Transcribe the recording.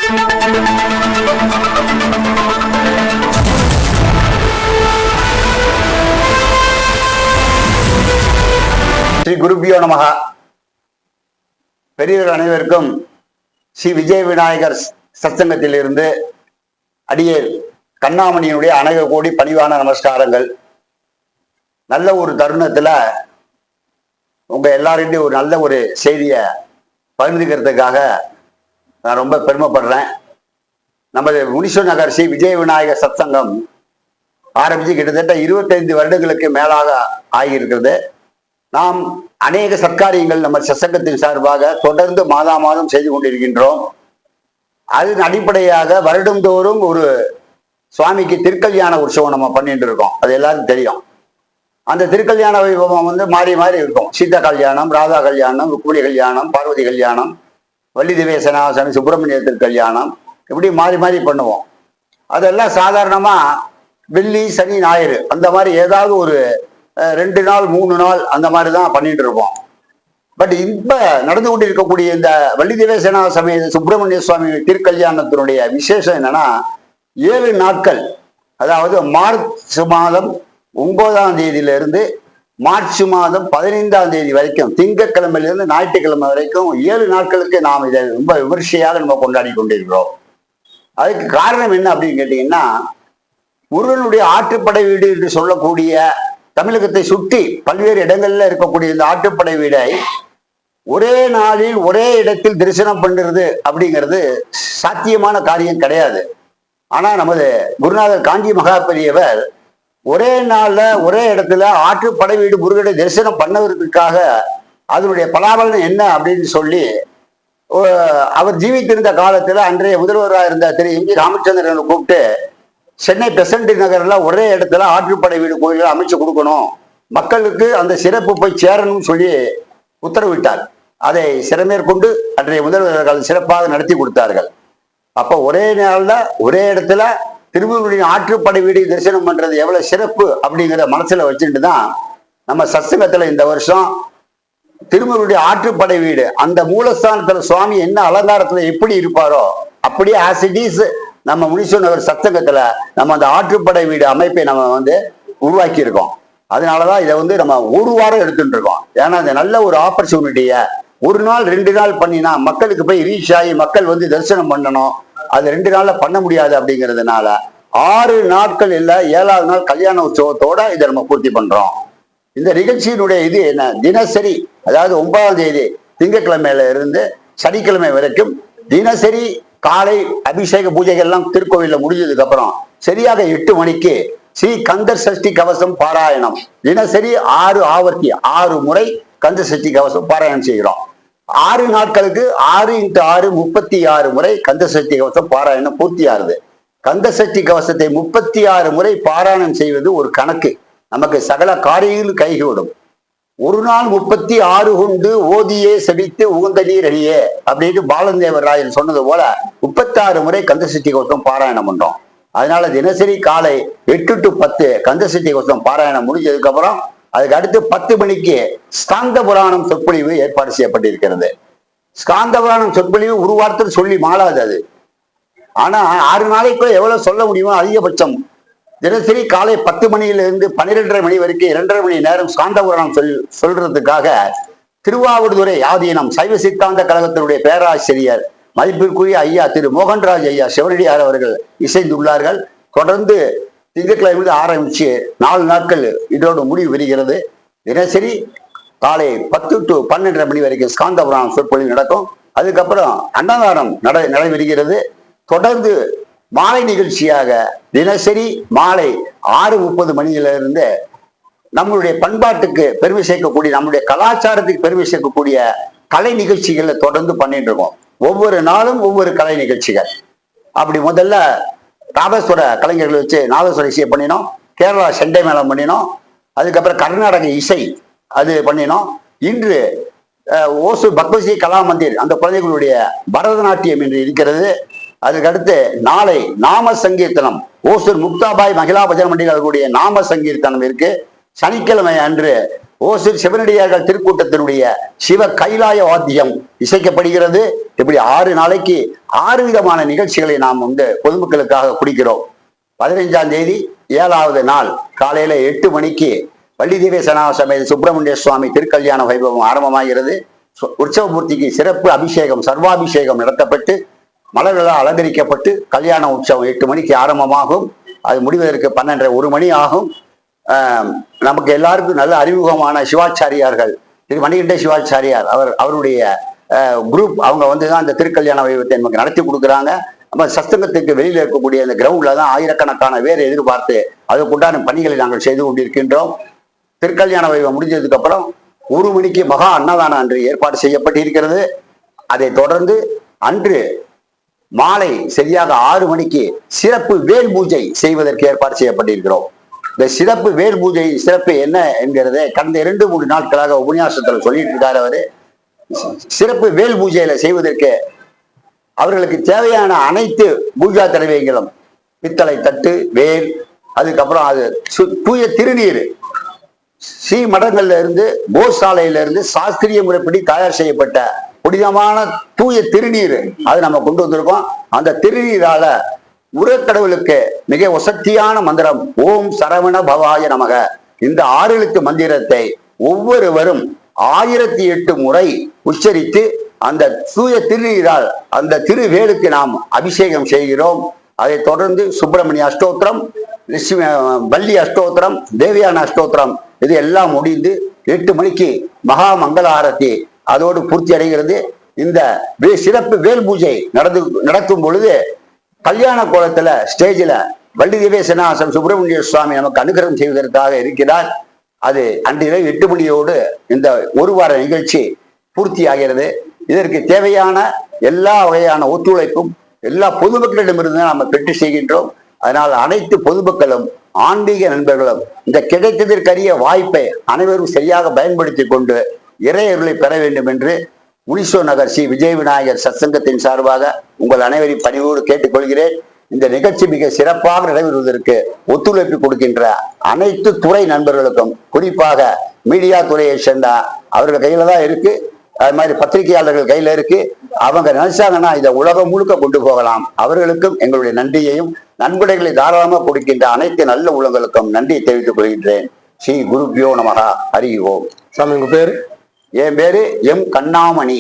ஸ்ரீ குருபியோ நமக. பெரியவர் அனைவருக்கும் ஸ்ரீ விஜய விநாயகர் சத்சங்கத்தில் இருந்து அடியேன் கண்ணாமணியினுடைய அநேக கோடி பணிவான நமஸ்காரங்கள். நல்ல ஒரு தருணத்துல உங்க எல்லார்கிட்டையும் ஒரு நல்ல ஒரு செய்தியை பகிர்ந்துக்கிறதுக்காக நான் ரொம்ப பெருமைப்படுறேன். நமது முனீஸ்வர் நகர் ஸ்ரீ விஜய விநாயகர் சத்சங்கம் ஆரம்பிச்சு கிட்டத்தட்ட 25 வருடங்களுக்கு மேலாக ஆகியிருக்கிறது. நாம் அநேக சத்காரியங்கள் நம்ம சத்சங்கத்தின் சார்பாக தொடர்ந்து மாதம் செய்து கொண்டிருக்கின்றோம். அதன் அடிப்படையாக வருடந்தோறும் ஒரு சுவாமிக்கு திருக்கல்யாண உற்சவம் நம்ம பண்ணிட்டு இருக்கோம். அது எல்லாருக்கும் தெரியும். அந்த திருக்கல்யாண வைபவம் மாறி மாறி இருக்கும். சீதா கல்யாணம், ராதா கல்யாணம், ருக்மிணி கல்யாணம், பார்வதி கல்யாணம், வள்ளி திவேசனாசன சுப்பிரமணிய திருக்கல்யாணம், இப்படி மாறி மாறி பண்ணுவோம். அதெல்லாம் சாதாரணமா வெள்ளி, சனி, ஞாயிறு அந்த மாதிரி ஏதாவது ஒரு 2 நாள் 3 நாள் அந்த மாதிரி தான் பண்ணிட்டு இருப்போம். பட் இப்ப நடந்து கொண்டு இருக்கக்கூடிய இந்த வள்ளி திவேசனா சமய சுப்பிரமணிய சுவாமி திருக்கல்யாணத்தினுடைய விசேஷம் என்னன்னா 7 நாட்கள், அதாவது மார்ச் மாதம் 9ஆம் தேதியிலிருந்து மார்ச் மாதம் 15ஆம் தேதி வரைக்கும், திங்கட்கிழமையிலிருந்து ஞாயிற்றுக்கிழமை வரைக்கும் 7 நாட்களுக்கு நாம் இதை ரொம்ப விமர்சையாக நம்ம கொண்டாடி கொண்டிருக்கிறோம். அதுக்கு காரணம் என்ன அப்படின்னு கேட்டீங்கன்னா, முருகனுடைய ஆற்றுப்படை வீடு என்று சொல்லக்கூடிய தமிழகத்தை சுற்றி பல்வேறு இடங்கள்ல இருக்கக்கூடிய இந்த ஆற்றுப்படை வீடை ஒரே நாளில் ஒரே இடத்தில் தரிசனம் பண்றது அப்படிங்கிறது சாத்தியமான காரியம் கிடையாது. ஆனா நமது குருநாதர் காஞ்சி மகாபெரியவர் ஒரே நாள்ல ஒரே இடத்துல ஆற்றுப்படை வீடு முருகனை தரிசனம் பண்ணுவதற்காக அதனுடைய பலாபலன் என்ன அப்படின்னு சொல்லி அவர் ஜீவித்திருந்த காலத்துல அன்றைய முதல்வராக இருந்த திரு எம்.ஜி. ராமச்சந்திரனை கூப்பிட்டு சென்னை பெசன்ட் நகர்ல ஒரே இடத்துல ஆற்றுப்படை வீடு கோயில்கள் அமைச்சு கொடுக்கணும், மக்களுக்கு அந்த சிறப்பு போய் சேரணும்னு சொல்லி உத்தரவிட்டார். அதை சிறமேற்கொண்டு அன்றைய முதல்வர்கள் சிறப்பாக நடத்தி கொடுத்தார்கள். அப்ப ஒரே நாள்ல ஒரே இடத்துல திருமுருகனுடைய ஆற்றுப்படை வீடு தரிசனம் பண்றது எவ்வளவு சிறப்பு அப்படிங்கிறத மனசுல வச்சுட்டு தான் நம்ம சத்சங்கத்துல இந்த வருஷம் திருமுருகனுடைய ஆற்றுப்படை வீடு அந்த மூலஸ்தானத்துல சுவாமி என்ன அலங்காரத்துல எப்படி இருப்பாரோ அப்படியே ஆஸ் இட் இஸ் நம்ம முனீஸ்வர் நகர் சத்சங்கத்துல நம்ம அந்த ஆற்றுப்படை வீடு அமைப்பை நம்ம உருவாக்கி இருக்கோம். அதனாலதான் இதை நம்ம ஒரு வாரம் எடுத்துட்டு இருக்கோம். ஏன்னா இந்த நல்ல ஒரு ஆப்பர்ச்சுனிட்டிய 1 நாள் 2 நாள் பண்ணினா மக்களுக்கு போய் ரீச் ஆகி மக்கள் தரிசனம் பண்ணணும். அது 2 நாள்ல பண்ண முடியாது. அப்படிங்கிறதுனால 6 நாட்கள் இல்ல 7ஆவது நாள் கல்யாண உற்சவத்தோட இதை நம்ம பூர்த்தி பண்றோம். இந்த நிகழ்ச்சியினுடைய இது என்ன, தினசரி, அதாவது 9ஆம் தேதி திங்கட்கிழமையில இருந்து சனிக்கிழமை வரைக்கும் தினசரி காலை அபிஷேக பூஜைகள் எல்லாம் திருக்கோவில்ல முடிஞ்சதுக்கு அப்புறம் சரியாக 8 மணிக்கு ஸ்ரீ கந்தர் சஷ்டி கவசம் பாராயணம் தினசரி 6 ஆவர்த்தி 6 முறை கந்த சஷ்டி கவசம் பாராயணம் செய்கிறோம். 6 நாட்களுக்கு 6 × 6 36 முறை கந்த சஷ்டி கவசம் பாராயணம் பூர்த்தி ஆறுது. கந்த சஷ்டி கவசத்தை 36 முறை பாராயணம் செய்வது ஒரு கணக்கு. நமக்கு சகல காரியங்களும் கைகூடும். ஒரு நாள் 36 கொண்டு ஓதியே செபித்து உகந்த நீர் அடியே அப்படின்னு பாலந்தேவர் ராயன் சொன்னது போல 36 முறை கந்தசஷ்டி கவசம் பாராயணம் பண்றோம். அதனால தினசரி காலை 8 to 10 கந்தசஷ்டி கவசம் பாராயணம் முடிஞ்சதுக்கு அப்புறம் அதுக்கு அடுத்து 10 மணிக்கு ஸ்காந்த புராணம் சொற்பொழிவு ஏற்பாடு செய்யப்பட்டிருக்கிறது. ஸ்காந்த புராணம் சொற்பொழிவு ஒரு வாரத்தில் சொல்லி மாளாது அது. ஆனா 6 நாளைக்குள்ள எவ்வளவு சொல்ல முடியுமோ அதிகபட்சம் தினசரி காலை 10 மணியிலிருந்து 12:30 மணி வரைக்கும் 2.5 மணி நேரம் ஸ்காந்த புராணம் சொல்றதுக்காக திருவாவடுதுறை ஆதீனம் சைவ சித்தாந்த கழகத்தினுடைய பேராசிரியர் மதிப்பிற்குரிய ஐயா திரு மோகன்ராஜ் ஐயா சிவனடியார் அவர்கள் இசைந்துள்ளார்கள். தொடர்ந்து திங்கட்கிழமை ஆரம்பிச்சு 4 நாட்கள் இதோடு முடிவு பெறுகிறது. தினசரி காலை 10 to 12:30 மணி வரைக்கும் ஸ்காந்த புராணம் சொற்பொழிவு நடக்கும். அதுக்கப்புறம் அன்னதானம் நடைபெறுகிறது. தொடர்ந்து மாலை நிகழ்ச்சியாக தினசரி மாலை 6:30 மணியிலிருந்து நம்மளுடைய பண்பாட்டுக்கு பெருமை சேர்க்கக்கூடிய, நம்முடைய கலாச்சாரத்துக்கு பெருமை சேர்க்கக்கூடிய கலை நிகழ்ச்சிகளை தொடர்ந்து பண்ணிட்டு இருக்கோம். ஒவ்வொரு நாளும் ஒவ்வொரு கலை நிகழ்ச்சிகள். அப்படி முதல்ல நாதஸ்வர கலைஞர்களை வச்சு நாதஸ்வர இசையை பண்ணினோம். கேரளா செண்டை மேளம் பண்ணினோம். அதுக்கப்புறம் கர்நாடக இசை அது பண்ணினோம். இன்று ஓசூர் பத்மஸ்ரீ கலா மந்திர் அந்த குழந்தைகளுடைய பரதநாட்டியம் என்று இருக்கிறது. அதுக்கடுத்து நாளை நாம சங்கீர்த்தனம் ஓசூர் முக்தாபாய் மகிழா பஜன மண்டிகளுடைய நாம சங்கீர்த்தனம் இருக்கு. சனிக்கிழமை அன்று ஓசூர் சிவனடியார்கள் திருக்கூட்டத்தினுடைய சிவ கைலாய வாத்தியம் இசைக்கப்படுகிறது. இப்படி 6 நாளைக்கு 6 விதமான நிகழ்ச்சிகளை நாம் பொதுமக்களுக்காக குடிக்கிறோம். 15ஆம் தேதி 7வது நாள் காலையில 8 மணிக்கு வள்ளி தேவி சமேத சுப்பிரமணிய சுவாமி திருக்கல்யாண வைபவம் ஆரம்பமாகிறது. உற்சவமூர்த்திக்கு சிறப்பு அபிஷேகம் சர்வாபிஷேகம் நடத்தப்பட்டு மலர்களால் அலங்கரிக்கப்பட்டு கல்யாண உற்சவம் 8 மணிக்கு ஆரம்பமாகும். அது முடிவதற்கு 12:30 1 மணி ஆகும். நமக்கு எல்லாருக்கும் நல்ல அறிமுகமான சிவாச்சாரியார்கள் திரு மணிகண்ட சிவாச்சாரியார் அவருடைய குரூப் அவங்க தான் இந்த திருக்கல்யாண வைபவத்தை நமக்கு நடத்தி கொடுக்குறாங்க. நம்ம சத்சங்கத்துக்கு வெளியில இருக்கக்கூடிய அந்த கிரவுண்ட்ல தான் ஆயிரக்கணக்கான பேர் எதிர்பார்த்து அதுக்குண்டான பணிகளை நாங்கள் செய்து கொண்டிருக்கின்றோம். திருக்கல்யாண வைபவம் முடிஞ்சதுக்கு அப்புறம் 1 மணிக்கு மகா அன்னதானம் அன்று ஏற்பாடு செய்யப்பட்டிருக்கிறது. அதை தொடர்ந்து அன்று மாலை சரியாக 6 மணிக்கு சிறப்பு வேல் பூஜை செய்வதற்கு ஏற்பாடு செய்யப்பட்டிருக்கிறோம். இந்த சிறப்பு வேல் பூஜை சிறப்பு என்ன என்கிறத கடந்த 2-3 நாட்களாக உபன்யாசத்துல சொல்லிட்டு இருக்காரு அவரு. சிறப்பு வேல் பூஜையில செய்வதற்கு அவர்களுக்கு தேவையான அனைத்து பூஜா திரவியங்களும் பித்தளை தட்டு வேல், அதுக்கப்புறம் அது தூய திருநீர் ஸ்ரீ மடங்கள்ல இருந்து கோசாலையில இருந்து சாஸ்திரிய முறைப்படி தயார் செய்யப்பட்ட புனிதமான தூய திருநீர் அது நம்ம கொண்டு வந்திருக்கோம். அந்த திருநீரால உரக்கடவுளுக்கு மிக வசத்தியான மந்திரம் ஓம் சரவண பவாய நமக, இந்த 6 எழுத்து மந்திரத்தை ஒவ்வொருவரும் 1008 முறை உச்சரித்து அந்த தூய திருநீரால் அந்த திருவேலுக்கு நாம் அபிஷேகம் செய்கிறோம். அதை தொடர்ந்து சுப்பிரமணிய அஷ்டோத்திரம், வள்ளி அஷ்டோத்திரம், தேவியான அஷ்டோத்திரம் இது எல்லாம் முடிந்து 8 மணிக்கு மகா மங்கள ஆரத்தி அதோடு பூர்த்தி அடைகிறது. இந்த சிறப்பு வேல் பூஜை நடக்கும் பொழுது கல்யாண கோலத்துல ஸ்டேஜில் வள்ளி தேவி சனாசம் சுப்பிரமணிய சுவாமி நமக்கு அனுகிரகம் செய்வதற்காக இருக்கிறார். அது அன்றைய 8 மணியோடு இந்த 1 வார நிகழ்ச்சி பூர்த்தி ஆகிறது. இதற்கு தேவையான எல்லா வகையான ஒத்துழைப்பும் எல்லா பொதுமக்களிடமிருந்து நாம் பெற்று செய்கின்றோம். அதனால் அனைத்து பொதுமக்களும் ஆன்மீக நண்பர்களும் இந்த கிடைத்ததற்கரிய வாய்ப்பை அனைவரும் சரியாக பயன்படுத்தி கொண்டு இறையருளை பெற வேண்டும் என்று உலிசோ நகர் ஸ்ரீ விஜய் விநாயகர் சத்சங்கத்தின் சார்பாக உங்கள் அனைவரையும் பணிவோடு கேட்டுக்கொள்கிறேன். இந்த நிகழ்ச்சி மிக சிறப்பாக நடைபெறுவதற்கு ஒத்துழைப்பு கொடுக்கின்ற அனைத்து துறை நண்பர்களுக்கும், குறிப்பாக மீடியா துறையை சேர்ந்த அவர்கள் கையில தான் இருக்கு, அது மாதிரி பத்திரிகையாளர்கள் கையில இருக்கு. அவங்க நினைச்சாங்கன்னா இதை உலகம் முழுக்க கொண்டு போகலாம். அவர்களுக்கும் எங்களுடைய நன்றியையும் நன்கொடைகளை தாராளமாக கொடுக்கின்ற அனைத்து நல்ல உள்ளங்களுக்கும் நன்றியை தெரிவித்துக் கொள்கின்றேன். ஸ்ரீ குருபியோ நமகா. ஹரி ஓம். சாமி உங்க பேரு? என் பேரு எம் கண்ணாமணி.